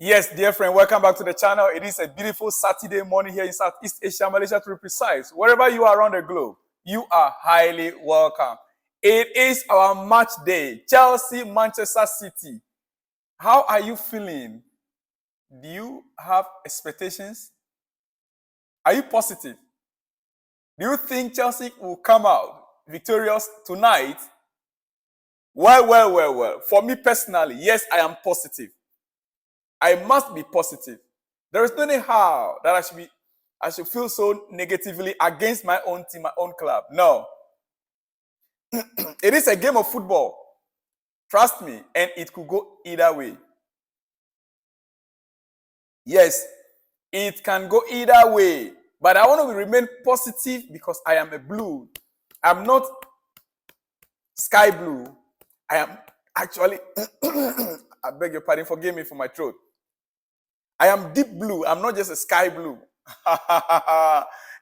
Yes, dear friend, welcome back to the channel. It is a beautiful Saturday morning here in Southeast Asia, Malaysia to be precise. Wherever you are around the globe, you are highly welcome. It is our match day, Chelsea, Manchester City. How are you feeling? Do you have expectations? Are you positive? Do you think Chelsea will come out victorious tonight? Well. For me personally, yes, I am positive. I must be positive. There is no how that I should feel so negatively against my own team, my own club. No. It is a game of football. Trust me, and it could go either way. Yes, it can go either way. But I want to remain positive because I am a blue. I'm not sky blue. I am actually, I beg your pardon, forgive me for my throat. I am deep blue. I'm not just a sky blue.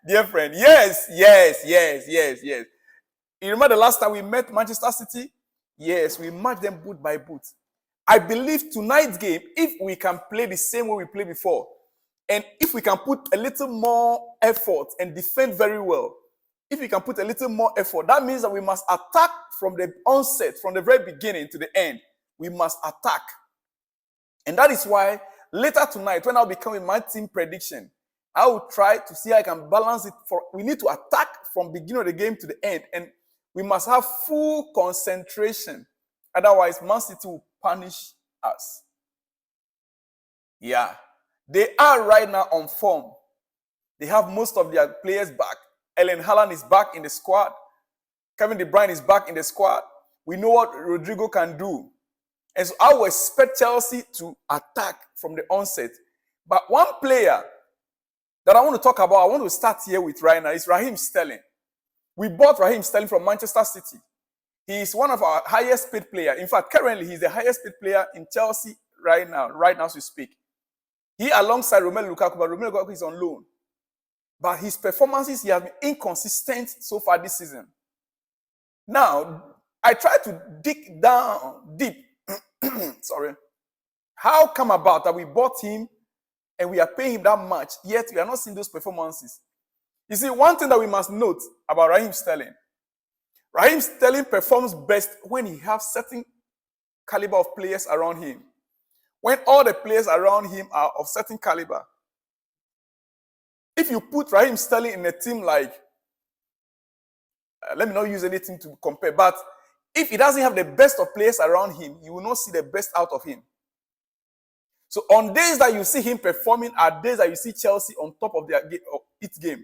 Dear friend, yes. You remember the last time we met Manchester City? Yes, we matched them boot by boot. I believe tonight's game, if we can play the same way we played before, and if we can put a little more effort and defend very well, if we can put a little more effort, that means that we must attack from the onset, from the very beginning to the end. We must attack. And that is why later tonight, when I'll be coming with my team prediction, I will try to see how I can balance it. We need to attack from beginning of the game to the end, and we must have full concentration. Otherwise, Man City will punish us. Yeah. They are right now on form. They have most of their players back. Erling Haaland is back in the squad. Kevin De Bruyne is back in the squad. We know what Rodrigo can do. And so I will expect Chelsea to attack from the onset. But one player that I want to talk about, I want to start here with right now, is Raheem Stelling. We bought Raheem Stelling from Manchester City. He is one of our highest paid players. In fact, currently he's the highest paid player in Chelsea right now as we speak. He alongside Romelu Lukaku, but Romelu Lukaku is on loan. But his performances, he has been inconsistent so far this season. Now, I try to dig down deep. Sorry. How come about that we bought him and we are paying him that much, yet we are not seeing those performances? You see, one thing that we must note about Raheem Stelling performs best when he has certain caliber of players around him. When all the players around him are of certain caliber. If you put Raheem Stelling in a team like, let me not use anything to compare, but if he doesn't have the best of players around him, you will not see the best out of him. So on days that you see him performing are days that you see Chelsea on top of its game.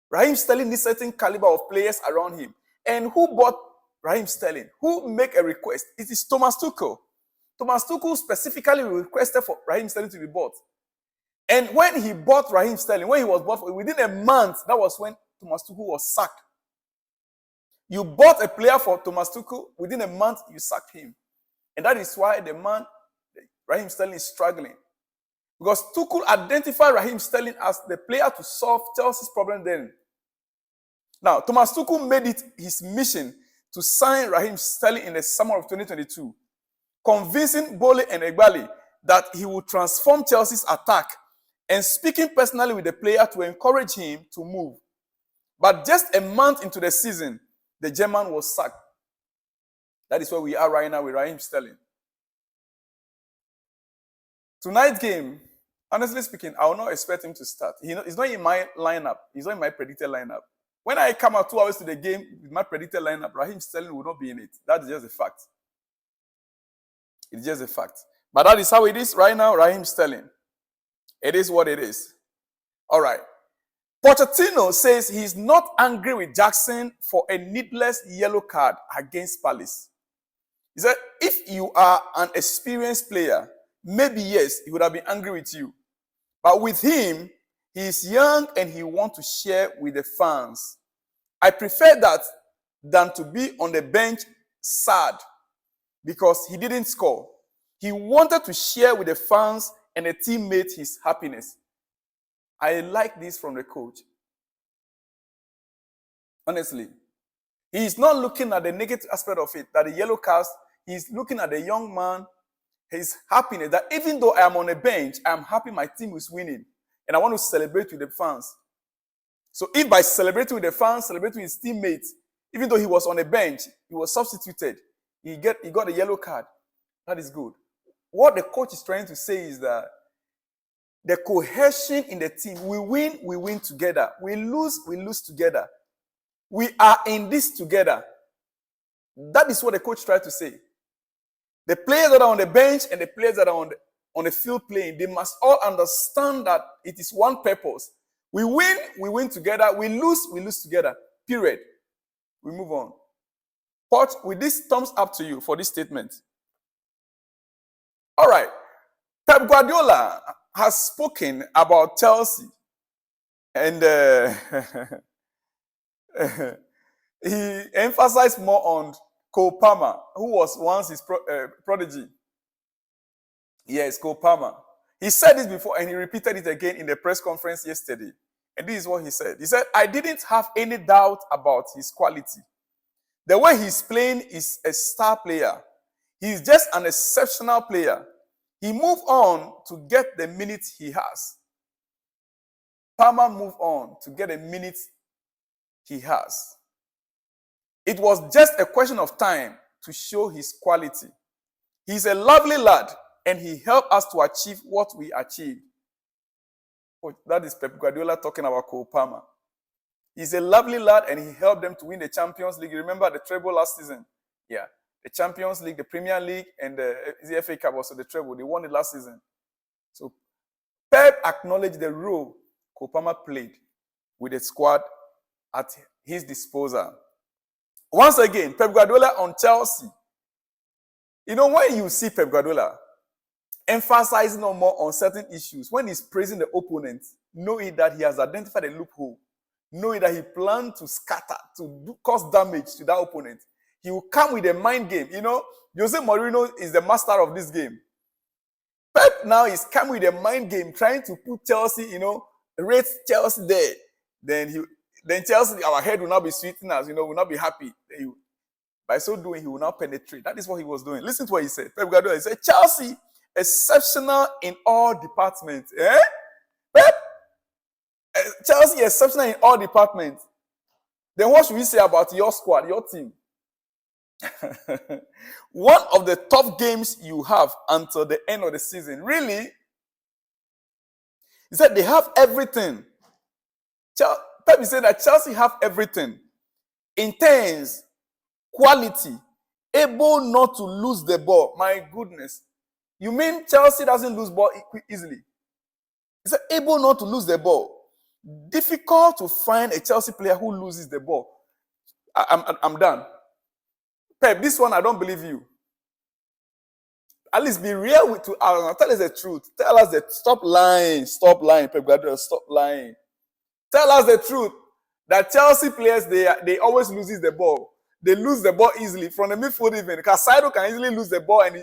Raheem Stelling needs certain caliber of players around him. And who bought Raheem Stelling? Who make a request? It is Thomas Tuchel. Thomas Tuchel specifically requested for Raheem Stelling to be bought. And when he bought Raheem Stelling, when he was bought, within a month, that was when Thomas Tuchel was sacked. You bought a player for Thomas Tuchel, within a month, you sacked him. And that is why the man, Raheem Stelling, is struggling. Because Tuchel identified Raheem Stelling as the player to solve Chelsea's problem then. Now, Thomas Tuchel made it his mission to sign Raheem Stelling in the summer of 2022, convincing Boehly and Boehly that he would transform Chelsea's attack and speaking personally with the player to encourage him to move. But just a month into the season, the German was sacked. That is where we are right now with Raheem Stelling. Tonight's game, honestly speaking, I will not expect him to start. He's not in my lineup. He's not in my predicted lineup. When I come out 2 hours to the game with my predicted lineup, Raheem Stelling will not be in it. That is just a fact. It's just a fact. But that is how it is right now, Raheem Stelling. It is what it is. All right. Pochettino says he's not angry with Jackson for a needless yellow card against Palace. He said, if you are an experienced player, maybe yes, he would have been angry with you. But with him, he is young and he wants to share with the fans. I prefer that than to be on the bench sad because he didn't score. He wanted to share with the fans and the teammates his happiness. I like this from the coach. Honestly. He is not looking at the negative aspect of it, that the yellow card, he's looking at the young man His happiness that even though I am on a bench, I am happy my team is winning. And I want to celebrate with the fans. So if by celebrating with the fans, celebrating with his teammates, even though he was on a bench, he was substituted, he got a yellow card, that is good. What the coach is trying to say is that the cohesion in the team, we win together. We lose together. We are in this together. That is what the coach tried to say. The players that are on the bench and the players that are on the field playing, they must all understand that it is one purpose. We win together. We lose together. Period. We move on. Poch, with this thumbs up to you for this statement. All right. Pep Guardiola has spoken about Chelsea. And he emphasized more on Cole Palmer, who was once his prodigy. Yes, Cole Palmer. He said this before and he repeated it again in the press conference yesterday. And this is what he said. He said, I didn't have any doubt about his quality. The way he's playing is a star player. He's just an exceptional player. He moved on to get the minutes he has. Palmer moved on to get the minutes he has. It was just a question of time to show his quality. He's a lovely lad, and he helped us to achieve what we achieved. Oh, that is Pep Guardiola talking about Cole Palmer. He's a lovely lad, and he helped them to win the Champions League. Remember the treble last season? Yeah. The Champions League, the Premier League, and the FA Cup, also the treble. They won it last season. So Pep acknowledged the role Cole Palmer played with the squad at his disposal. Once again, Pep Guardiola on Chelsea. You know, when you see Pep Guardiola emphasizing no more on certain issues, when he's praising the opponent, knowing that he has identified a loophole, knowing that he planned to scatter, to cause damage to that opponent, he will come with a mind game. You know, Jose Mourinho is the master of this game. Pep now is coming with a mind game, trying to put Chelsea, rate Chelsea there. Then Chelsea, our head will not be sweetening us, will not be happy. By so doing, he will now penetrate. That is what he was doing. Listen to what he said. Pep Guardiola, he said, Chelsea, exceptional in all departments. Pep? Chelsea, exceptional in all departments. Then what should we say about your squad, your team? One of the tough games you have until the end of the season. Really? He said they have everything. Pep said that Chelsea have everything. Intense, quality, able not to lose the ball. My goodness. You mean Chelsea doesn't lose ball easily? He said able not to lose the ball. Difficult to find a Chelsea player who loses the ball. I'm done. Pep, this one I don't believe you. At least be real with us. Tell us the truth. Tell us that stop lying. Stop lying, Pep Guardiola. Stop lying. Tell us the truth. That Chelsea players, they always loses the ball. They lose the ball easily from the midfield even. Casado can easily lose the ball and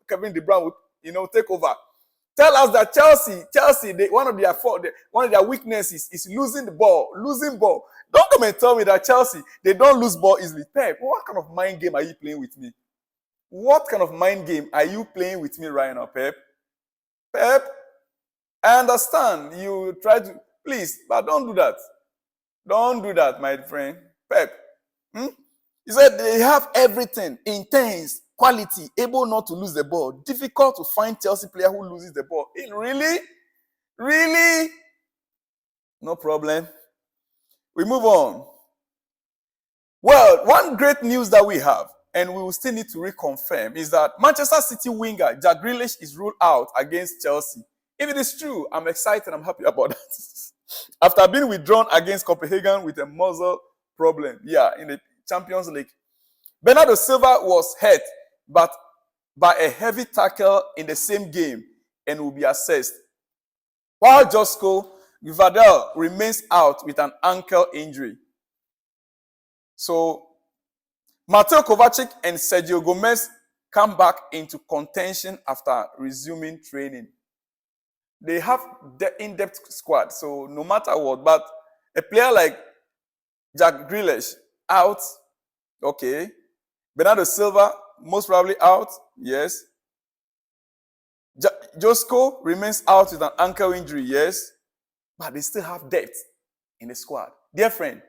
Kevin De Bruyne would, take over. Tell us that Chelsea, one of their weaknesses is losing the ball, losing ball. Don't come and tell me that Chelsea, they don't lose ball easily. Pep, what kind of mind game are you playing with me? What kind of mind game are you playing with me right now, Pep? Pep, I understand you try to, please, but don't do that. Don't do that, my friend. Pep, he said they have everything, intense, quality, able not to lose the ball. Difficult to find Chelsea player who loses the ball. Really? Really? No problem. We move on. Well, one great news that we have, and we will still need to reconfirm, is that Manchester City winger Jack Grealish is ruled out against Chelsea. If it is true, I'm excited. I'm happy about that. After being withdrawn against Copenhagen with a muscle problem, in the Champions League. Bernardo Silva was hurt, but by a heavy tackle in the same game and will be assessed. While Josko Gvardiol remains out with an ankle injury. So, Mateo Kovacic and Sergio Gomez come back into contention after resuming training. They have the in-depth squad, so no matter what, but a player like Jack Grealish out, okay. Bernardo Silva most probably out, yes. Josko remains out with an ankle injury, yes, but they still have depth in the squad. Dear friend,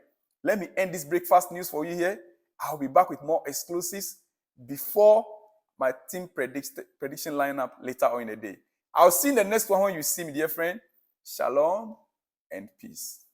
let me end this breakfast news for you here. I'll be back with more exclusives before my team prediction lineup later on in the day. I'll see you in the next one when you see me, dear friend. Shalom and peace.